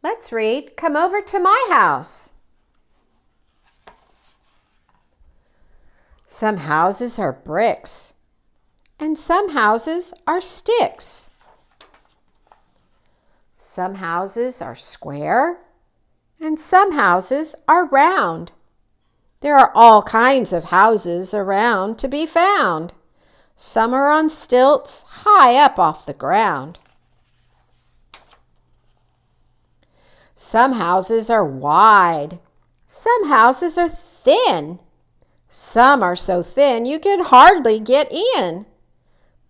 Let's read Come Over to My House. Some houses are bricks, and some houses are sticks. Some houses are square, and some houses are round. There are all kinds of houses around to be found. Some are on stilts high up off the ground. Some houses are wide. Some houses are thin. Some are so thin you can hardly get in.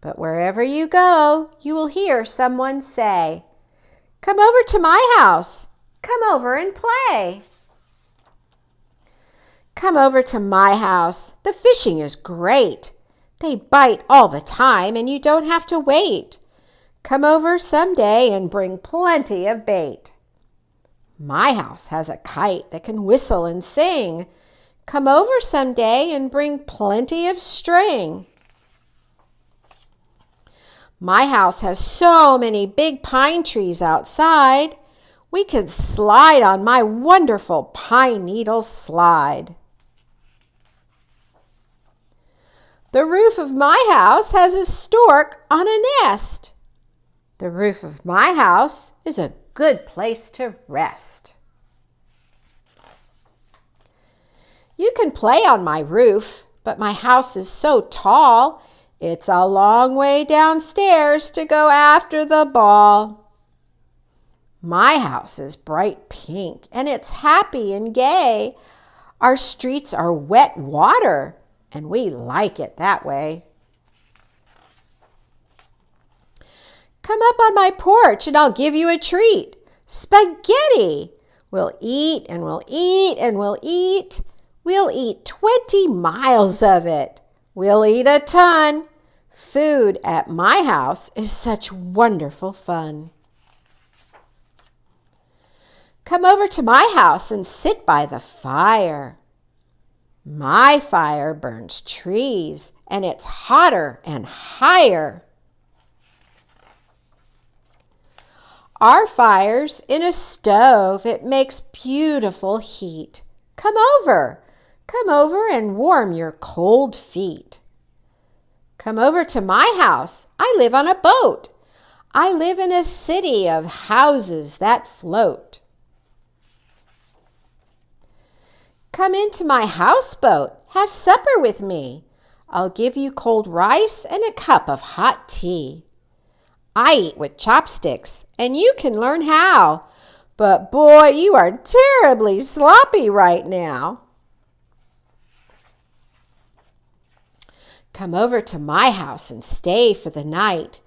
But wherever you go, you will hear someone say, "Come over to my house. Come over and play." Come over to my house. The fishing is great. They bite all the time and you don't have to wait. Come over someday and bring plenty of bait. My house has a kite that can whistle and sing. Come over someday and bring plenty of string. My house has so many big pine trees outside. We can slide on my wonderful pine needle slide. The roof of my house has a stork on a nest. The roof of my house is a good place to rest. You can play on my roof, but my house is so tall, it's a long way downstairs to go after the ball. My house is bright pink, and it's happy and gay. Our streets are wet water, and we like it that way. Come up on my porch and I'll give you a treat. Spaghetti! We'll eat and we'll eat and we'll eat. We'll eat 20 miles of it. We'll eat a ton. Food at my house is such wonderful fun. Come over to my house and sit by the fire. My fire burns trees and it's hotter and higher. Our fire's in a stove. It makes beautiful heat. Come over and warm your cold feet. Come over to my house. I live on a boat. I live in a city of houses that float. Come into my houseboat. Have supper with me. I'll give you cold rice and a cup of hot tea. I eat with chopsticks, and you can learn how. But boy, you are terribly sloppy right now. Come over to my house and stay for the night.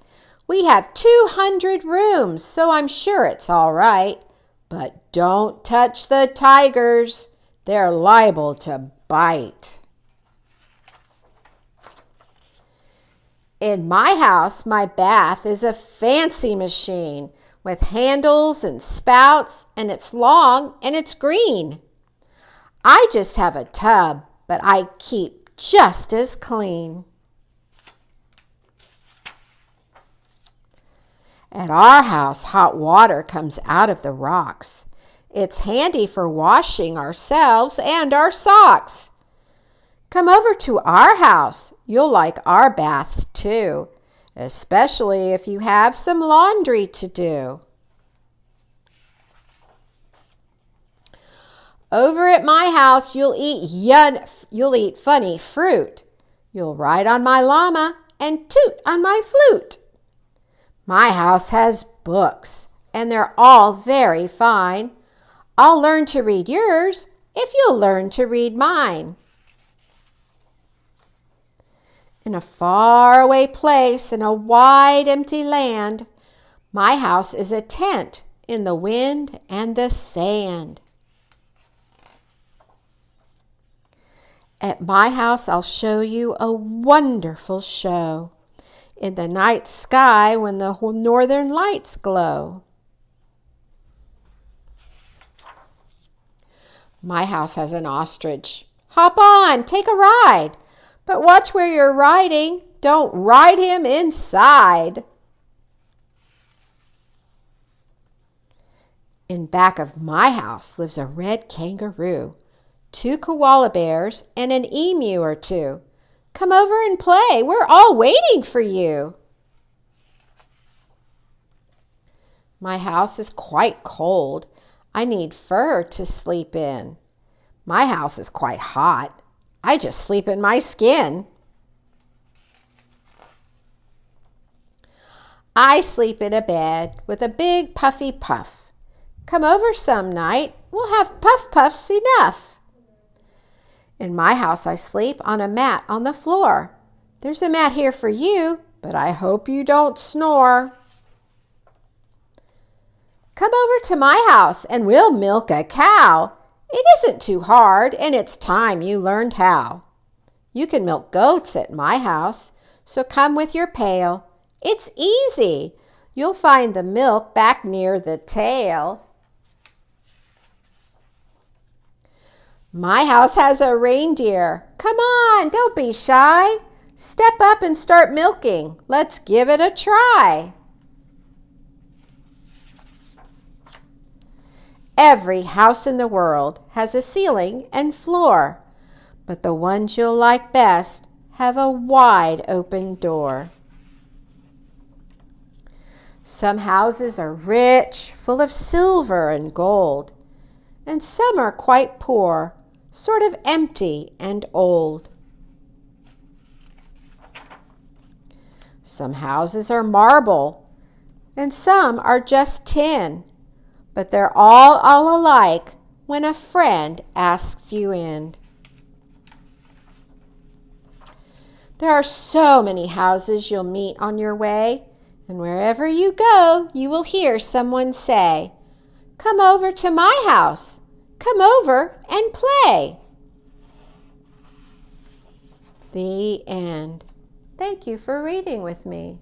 We have 200 rooms, so I'm sure it's all right. But don't touch the tigers. They're liable to bite. In my house, my bath is a fancy machine with handles and spouts, and it's long and it's green. I just have a tub, but I keep just as clean. At our house, hot water comes out of the rocks. It's handy for washing ourselves and our socks. Come over to our house. You'll like our bath too, especially if you have some laundry to do. Over at my house, you'll eat funny fruit. You'll ride on my llama and toot on my flute. My house has books, and they're all very fine. I'll learn to read yours if you'll learn to read mine. In a faraway place in a wide empty land, my house is a tent in the wind and the sand. At my house, I'll show you a wonderful show in the night sky when the northern lights glow. My house has an ostrich. Hop on, take a ride. But watch where you're riding. Don't ride him inside. In back of my house lives a red kangaroo, 2 koala bears, and an emu or 2. Come over and play. We're all waiting for you. My house is quite cold. I need fur to sleep in. My house is quite hot. I just sleep in my skin. I sleep in a bed with a big puffy puff. Come over some night. We'll have puff puffs enough. In my house I sleep on a mat on the floor. There's a mat here for you, but I hope you don't snore. Come over to my house and we'll milk a cow. It isn't too hard, and it's time you learned how. You can milk goats at my house, so come with your pail. It's easy. You'll find the milk back near the tail. My house has a reindeer. Come on, don't be shy. Step up and start milking. Let's give it a try. Every house in the world has a ceiling and floor, but the ones you'll like best have a wide open door. Some houses are rich, full of silver and gold, and some are quite poor, sort of empty and old. Some houses are marble, and some are just tin, but they're all alike when a friend asks you in. There are so many houses you'll meet on your way, and wherever you go, you will hear someone say, "Come over to my house. Come over and play." The end. Thank you for reading with me.